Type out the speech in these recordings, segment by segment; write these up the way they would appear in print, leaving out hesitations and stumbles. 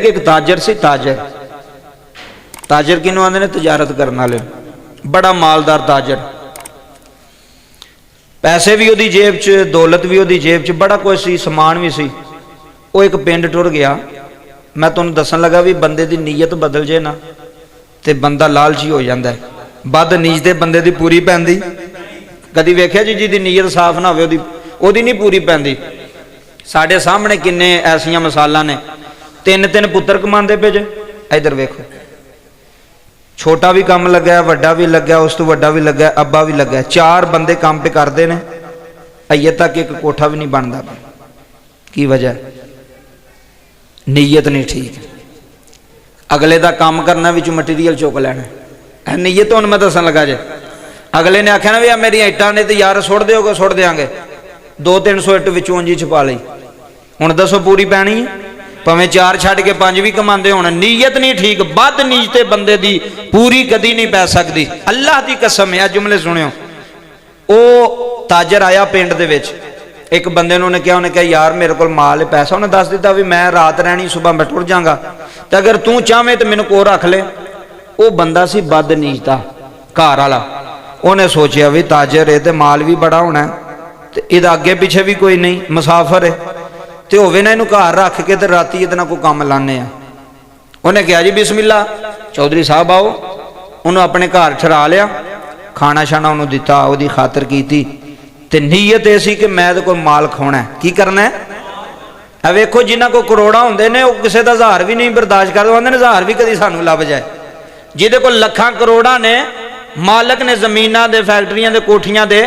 एक ताजर सी ताजर ताजर किनू आंदे ने तजारत करने वाले बड़ा मालदार ताजर पैसे भी उहदी जेब च दौलत भी उहदी जेब च बड़ा कुछ सी समान भी सी। वो एक पिंड टुर गया। मैं तुहानूं दसन लगा भी बंदे दी नीयत बदल जे ना ते बंदा लालची हो जाता है। बद नीयत ते बंदे दी पूरी पैंदी कदी वेख्या जी जिहदी नीयत साफ ना होवे ओहदी नहीं पूरी पैंदी। साडे सामने किन्ने ऐसियां मिसालां ने तीन तीन पुत्र कमांदे पे जे इधर वेखो छोटा भी काम लग्या वड्डा भी लग्या उस तो वड्डा भी लग्या अब्बा भी लग्या चार बंदे काम पे करते हैं अजे तक एक कोठा भी नहीं बनता। की वजह नीयत नहीं ठीक। अगले का काम करना विच मटीरियल चुक लैना नीयत हुण मैं दसन लगा जे अगले ने आख्या ना भी मेरी इट्टां ने तो यार सुट दोगे सुट देंगे 200-300 इट विचों जी छपा ली हुण दसो पूरी पैनी है भावें चार छड्ड के पंज भी कमांदे होण नीयत नहीं ठीक। बद नीयत बंदे दी पूरी कदी नहीं पै सकती। अल्लाह की कसम है जुमले सुनियो। वो ताजर आया पिंड दे विच एक बंदे ने उन्हें कहा यार मेरे को माल पैसा उन्हें दस दिता भी मैं रात रहनी सुबह मैं टुर जाऊंगा तो अगर तू चाहे तो मैनू को रख ले। वो बंदा सी बद नीयत घर वाला उन्हें सोचा भी ताजर है तो माल भी बड़ा होना तो इहदा अगे पिछे भी कोई नहीं मुसाफर है तो होवे ना इनू घर रख के तो राती इतना कोई काम लाने। उन्हें कहा जी बिस्मिल्ला चौधरी साहब आओ। उन्होंने अपने घर ठहरा लिया खाना शाना उन्होंने दिता उसकी खातर की ते नीयत ये सी कि मैं तो कोई माल खाना है की करना है। वेखो जिन्हों को करोड़ा होंगे ने किसी का हज़ार भी नहीं बर्दाश्त करते आंदे ने हज़ार भी कभी सानू लभ जाए। जिहदे कोल लखां करोड़ा ने मालक ने जमीनां दे फैक्ट्रियां दे कोठियां दे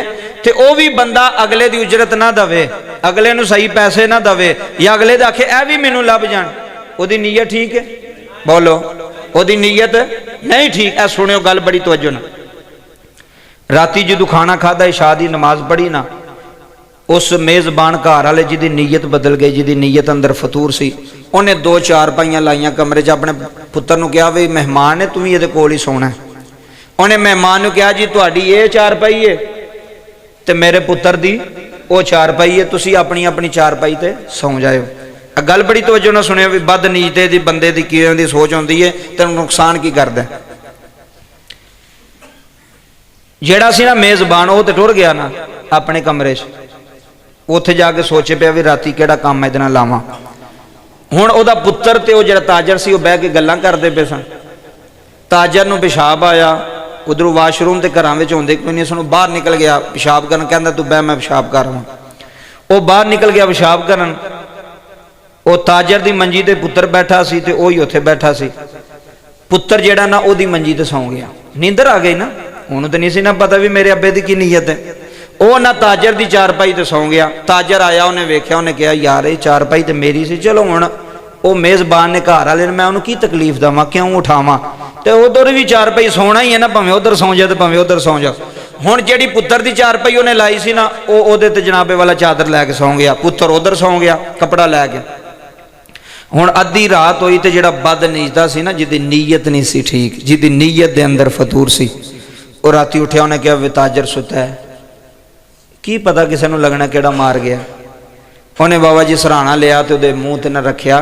ते वो भी बंदा अगले की उजरत ना दवे अगले नूं सही पैसे ना दवे या अगले दे आखे ए भी मैनू लभ जाण ओहदी नीयत ठीक है। बोलो ओहदी नीयत नहीं ठीक। ऐ सुनियो गल बड़ी तवज्जो ना। राती जदों खाना खादा इशा दी नमाज पढ़ी ना उस मेज़बान घर वाले जिहदी नीयत बदल गई जिहदी नीयत अंदर फतूर सी उन्हें 2 चारपाइयां लाइयां कमरे च अपने पुत्र नूं कहा भी मेहमान है तू भी इहदे कोल ही सोना है। उन्हें मेहमान नूं कहा जी तुहाडी ये चारपाई है ते मेरे पुत्र दी वो चारपाई है तुसी अपनी अपनी चारपाई ते सौ जाओ। गल बड़ी तवज्जो ना सुनियो भी बद नीयत दी बंदे दी किवें दी सोच होंदी है ते नुकसान की करदा। जेड़ा सी ना मेज़बान वो तो टुर गया ना अपने कमरे च उत्थे जाके सोचे पिया भी राती केड़ा काम इहदे नाल लावां। हुण ओहदा पुत्र ते वो जेड़ा ताजर सी वो बह के गल्लां करदे पे सन। ताजर नूं पेशाब आया उधरों वाशरूम के घर आते कोई नहीं सुनो बाहर निकल गया पेशाब कर कहता तू बह मैं पेशाब कर रहा। वो बाहर निकल गया पेशाब करन वो ताजर की मंजी ते पुत्र बैठा सी ते वही उत्थे बैठा सी। पुत्र जेड़ा ना ओदी मंजी ते सौ गया नींदर आ गई ना उन्होंने तो नहीं सी ना पता भी मेरे अब्बे की नीयत है। वो ना ताजर की चारपाई ते सौ गया। ताजर आया उन्हें वेख्या उन्हें कहा यार ये चारपाई तो मेरी सी चलो हुण वो मेज़बान ने घर वाले मैं उन्होंने की तकलीफ देवां क्यों उठावां तो उधर भी चारपाई सोना ही है ना भावें उधर सौ जा तो भावें उधर सौ जा। हुण जिहड़ी पुत्र की चारपाई उन्हें लाई सी ना वो ते जनाबे वाला चादर लैके सौ गया पुत्र उधर सौ गया कपड़ा लैके। हुण अद्धी रात होई तो जिहड़ा बद नीयत सी ना जिहदी नीयत नहीं सी ठीक जिहदी नीयत दे अंदर फतूर सी वो राती उठ्या उन्हें कहा ताजर सुता है की पता किसी नूं लगना केड़ा मार गया। उन्हें बाबा जी सराहना लिया तो उहदे मूँह ते ना रखिया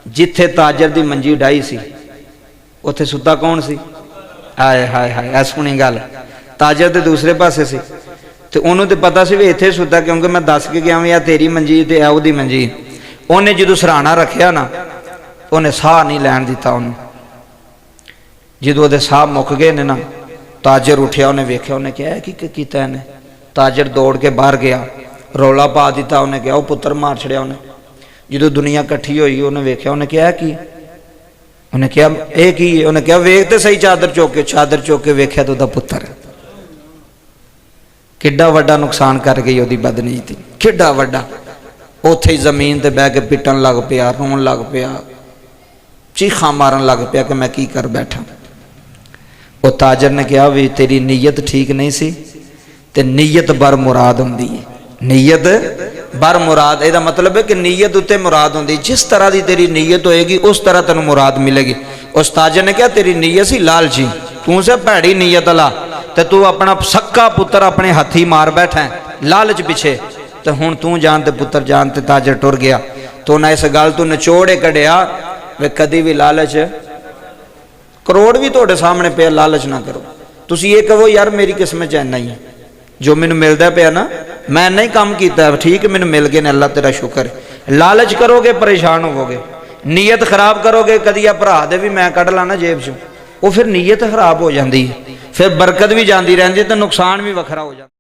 जिथे ताजर की मंजी डाई सी उत्थे सुता कौन सी। हाय हाय हाय ऐ सुनी गल ताजर तो दूसरे पासे सी तो उन्होंने तो पता सी भी इत्थे सुता क्योंकि मैं दस के गया या तेरी मंजी तो है उहदी मंजी। उन्हें जो सराहना रखिया ना उन्हें साह नहीं लैन दिता। उन्हें जो वो साह मुक गए ने ना ताजर उठिया उन्हें वेख्या उन्हें कहा कि किया इन्हें। ताजर दौड़ के बाहर गया रौला पा दिता उन्हें कहा वो पुत्र मार छड़िया। उन्हें जो दुनिया कट्ठी हुई उन्हें वेख्या उन्हें कहा कि उन्हें क्या यह की उन्हें क्या वेख तो सही चादर चुक के वेख्या तो उहदा पुत्र किड्डा वड्डा नुकसान कर गई उहदी बदनीयती किड्डा वड्डा। उत्थे ही जमीन ते बह के पिटन लग पिया रोन लग पिया चीखा मारन लग पिया कि मैं की कर बैठा। वो ताजर ने कहा भी तेरी नीयत ठीक नहीं सी ते नीयत बर मुराद होंदी है। नीयत बर मुराद ਇਹਦਾ मतलब है कि नीयत उत्ते मुराद होंदी जिस तरह की तेरी नीयत होएगी उस तरह तेन मुराद मिलेगी। उस ताजर ने कहा तेरी नीयत सी लालची तू से भैड़ी नीयत वाला तो तू अपना सक्का पुत्र अपने हथी मार बैठा है लालच पिछे तो हुण तू जान ते पुत्र जान ते ताजर टुर गया। तो उन्हें इस गल तो निचोड़ कढ़िया वे कदी भी लालच, करोड़ भी तुहाडे सामने पे, लालच ना करो। तुसी ये कहो यार मेरी किस्मत च इन्ना ही है, जो मैनू मिलता पिया ना, मैं इन्ना ही काम किया, ठीक है मैनू मिल गए ने, अल्लाह तेरा शुक्र है। लालच करोगे परेशान होवोगे, नीयत खराब करोगे, कदी भरा दे भी मैं कढ़ ला ना जेब चों, वो फिर नीयत खराब हो जाती है, फिर बरकत भी जाती रहती है तो नुकसान भी वखरा हो जाता।